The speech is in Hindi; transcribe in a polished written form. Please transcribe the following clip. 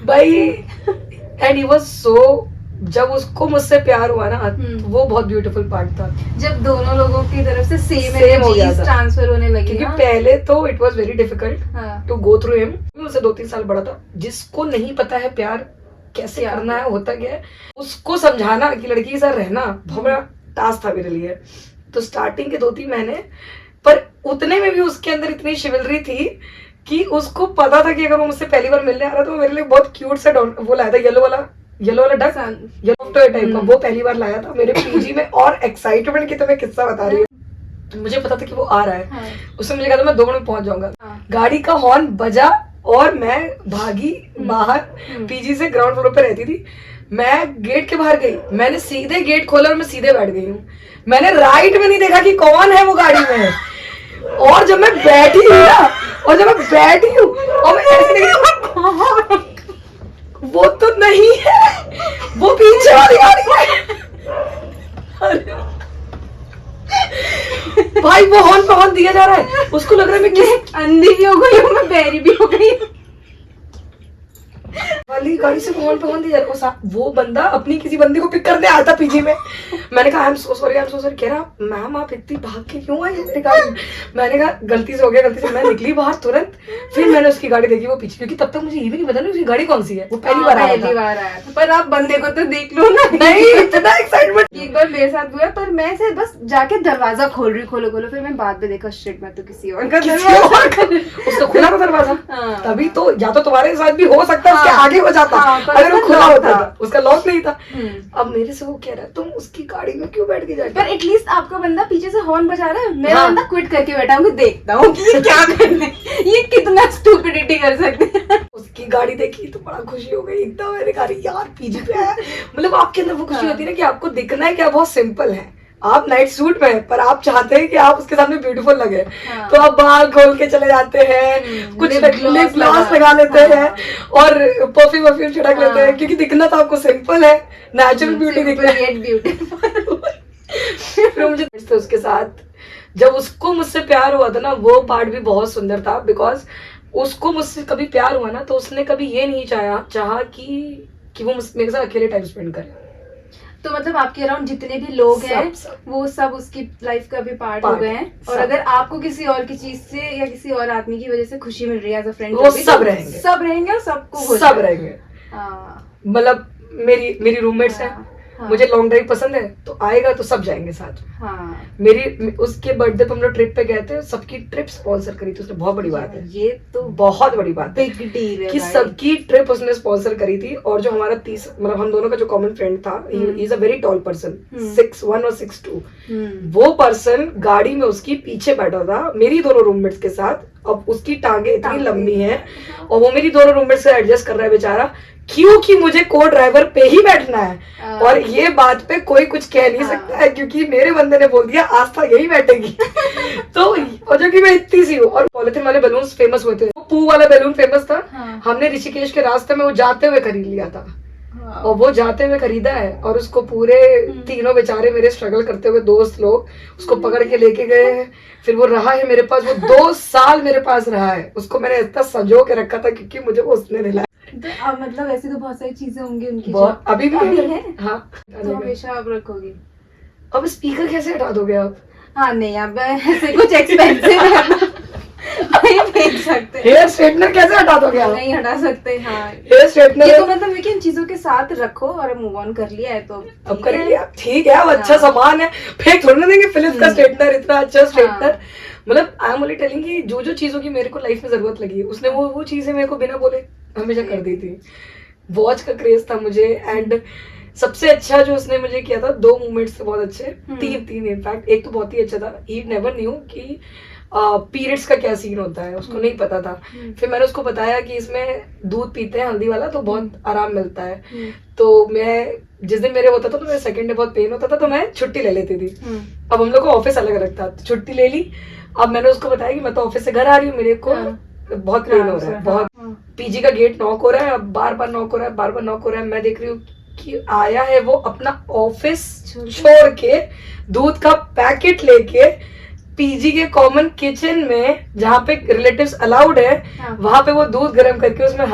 भाई एंड ही वाज सो, जब उसको मुझसे प्यार हुआ ना तो वो बहुत ब्यूटीफुल पार्ट था, जब दोनों लोगों की तरफ से सेम हो गया एनर्जीज था, ट्रांसफर होने लगी क्योंकि ना। पहले तो इट वाज वेरी डिफिकल्ट हाँ। To go through him. उससे 2-3 साल बड़ा था, जिसको नहीं पता है प्यार कैसे क्या करना है, होता क्या है, उसको समझाना कि लड़की के साथ रहना बहुत बड़ा टास्क था मेरे लिए। तो स्टार्टिंग के 2-3 महीने, पर उतने में भी उसके अंदर इतनी शिवलरी थी कि उसको पता था कि अगर वो मुझसे पहली बार मिलने आ रहा तो वो मेरे लिए बहुत क्यूट सा वो लाया था, येलो वाला डक, येलो टॉय टाइप का, वो पहली बार लाया था मेरे पीजी में। और एक्साइटमेंट की तो मैं किस्सा बता रही हूँ, मुझे पता था कि वो आ रहा है। हाँ। उसने मुझे कहा था मैं 2 मिनट में पहुंच जाऊंगा। हाँ। गाड़ी का हॉर्न बजा और मैं भागी बाहर, पीजी से ग्राउंड फ्लोर पे रहती थी, मैं गेट के बाहर गई, मैंने सीधे गेट खोला और मैं सीधे बैठ गई हूँ। मैंने राइट में नहीं देखा कि कौन है वो गाड़ी में, और जब मैं बैठी हूँ ना, और मैं ऐसे देख रही हूँ, वो तो नहीं है, वो पीछे वाली गाड़ी है। भाई वो हॉर्न पे हॉर्न दिया जा रहा है, उसको लग रहा है मैं किस अंधी भी हो गई हूँ, मैं बहरी भी हो गई हूँ। वाली गाड़ी से हॉर्न पे हॉर्न दिया जा रहा है। वो बंदा अपनी किसी बंदी को पिक करने आया था पीजी में। मैंने कहा आई एम सो सॉरी। कह रहा मैम आप इतनी भाग के क्यों आई मेरी गाड़ी में? मैंने कहा गलती से हो गया, मैं निकली बाहर तुरंत। फिर मैंने उसकी गाड़ी देखी वो पीछे, क्योंकि तब तक मुझे ये भी नहीं पता ना उसकी गाड़ी कौन सी है, वो पहली बार आया था। पर आप बंदे को तो देख लो ना। नहीं, इतना एक्साइटमेंट। एक बार मेरे साथ हुआ, पर मैं से बस जाके दरवाजा खोल रही, खोलो, फिर मैं बाद में देखा शिट मैं तो किसी और का उसका खुला था दरवाजा। हाँ। तभी तो, या तो तुम्हारे साथ भी हो सकता है, उसके आगे हो जाता, अगर वो खुला होता था, उसका लॉक नहीं था। अब मेरे से वो कह रहा है तुम उसकी गाड़ी में क्यों बैठ के जाते? पर एटलीस्ट आपका बंदा पीछे से हॉर्न बजा रहा है, मेरा बंदा क्विट करके बैठा हूँ, देखता हूँ कि ये क्या करने, ये कितना स्टूपिडिटी कर सकते हैं। उसकी गाड़ी देखी तो बड़ा खुशी हो गई एकदम, मैंने कहा यार पीजी पे है। मतलब आपके अंदर वो खुशी होती है ना कि आपको दिखना है क्या बहुत सिंपल है, आप नाइट सूट में हैं, पर आप चाहते हैं कि आप उसके सामने ब्यूटीफुल लगे। हाँ। तो आप बाल खोल के चले जाते हैं, कुछ लिप ग्लॉस लगा लेते हैं और परफ्यूम छिड़क लेते हैं, क्योंकि दिखना तो आपको सिंपल है, नेचुरल ब्यूटी दिखना है। फिर मुझे उसके साथ जब उसको मुझसे प्यार हुआ था ना, वो पार्ट भी बहुत सुंदर था, बिकॉज उसको मुझसे कभी प्यार हुआ ना तो उसने कभी ये नहीं चाहा कि वो मेरे साथ अकेले टाइम स्पेंड करे। तो मतलब आपके अराउंड जितने भी लोग हैं वो सब उसकी लाइफ का भी पार्ट हो गए हैं, और अगर आपको किसी और की चीज से या किसी और आदमी की वजह से खुशी मिल रही है एज अ फ्रेंड, वो सब रहेंगे और सबको सब रहेंगे। मतलब मेरी रूममेट्स हैं, मुझे लॉन्ग ड्राइव पसंद है तो आएगा तो सब जाएंगे साथ। मेरी उसके बर्थडे पे हम लोग ट्रिप पे गए थे, सबकी ट्रिप स्पॉन्सर करी थी उसने, बहुत बड़ी बात है ये, तो बहुत बड़ी बात है, बिग डील है कि सबकी ट्रिप उसने स्पॉन्सर करी थी। और जो हमारा मतलब हम दोनों का जो कॉमन फ्रेंड था, he is a very tall person, 6'1" और 6'2", वो पर्सन गाड़ी में उसकी पीछे बैठा था मेरी दोनों रूममेट्स के साथ। अब उसकी टांगे इतनी लंबी हैं और वो मेरी दोनों रूममेट्स से एडजस्ट कर रहा है बेचारा, क्योंकि मुझे को ड्राइवर पे ही बैठना है। और ये बात पे कोई कुछ कह नहीं सकता है, क्योंकि मेरे बंदे ने बोल दिया आस्था यही बैठेगी। तो और जो कि मैं इतनी सी हूँ। और पॉलिथीन वाले बैलून फेमस हुए थे, पू वाला बैलून फेमस था। हमने ऋषिकेश के रास्ते में वो जाते हुए खरीद लिया था, और वो जाते हुए खरीदा है, और उसको पूरे तीनों बेचारे मेरे स्ट्रगल करते हुए दोस्त लोग उसको पकड़ के लेके गए हैं। फिर वो रहा है मेरे पास, वो 2 साल मेरे पास रहा है। उसको मैंने इतना संजो के रखा था क्योंकि मुझे वो उसने दिलाया। तो मतलब ऐसी तो बहुत सारी चीजें होंगी उनकी अभी भी है। हाँ, तो हमेशा आप रखोगे। अब स्पीकर कैसे हटा दोगे आप? हाँ नहीं, अब ऐसे कुछ एक्सपेंसिव है नहीं भेज सकते। हेयर स्ट्रेटनर कैसे हटा दोगे आप? नहीं हटा सकते। हाँ, हेयर स्ट्रेटनर ये तो मतलब इन चीजों के साथ रखो और मूव ऑन कर लिया है तो अब कर लिया, ठीक है, अब अच्छा सामान है, फेक थोड़ी ना देंगे फिलिप्स का स्ट्रेटनर, इतना अच्छा स्ट्रेटनर। मतलब आई एम ओनली टेलिंग कि जो चीजों की मेरे को लाइफ में जरूरत लगी है, उसने वो चीजें मेरे को बिना बोले हमेशा कर दी थी। वॉच का क्रेज था मुझे, एंड सबसे अच्छा जो उसने मुझे किया था, 2 मूवमेंट्स थे बहुत अच्छे, तीन इनफैक्ट। एक तो बहुत ही अच्छा था, ही नेवर न्यू कि पीरियड्स का क्या सीन होता है, उसको नहीं पता था। फिर मैंने उसको बताया कि इसमें दूध पीते हैं हल्दी वाला तो बहुत आराम मिलता है। तो मैं जिस दिन मेरे होता था तो मेरे सेकंड डे बहुत पेन होता था, तो मैं छुट्टी ले लेती थी। अब हम लोग का ऑफिस अलग अलग था, तो छुट्टी ले ली। अब मैंने उसको बताया कि मैं तो ऑफिस से घर आ रही हूँ, मेरे को बहुत पेन हो रहा है, बहुत। पीजी का गेट नॉक हो रहा है, अब बार बार नॉक हो रहा है। मैं देख रही हूँ कि आया है वो अपना ऑफिस छोड़ के दूध का पैकेट लेके पीजी के कॉमन किचन में, जहाँ पे रिलेटिव्स अलाउड है, वहां पे वो दूध गर्म करके उसमें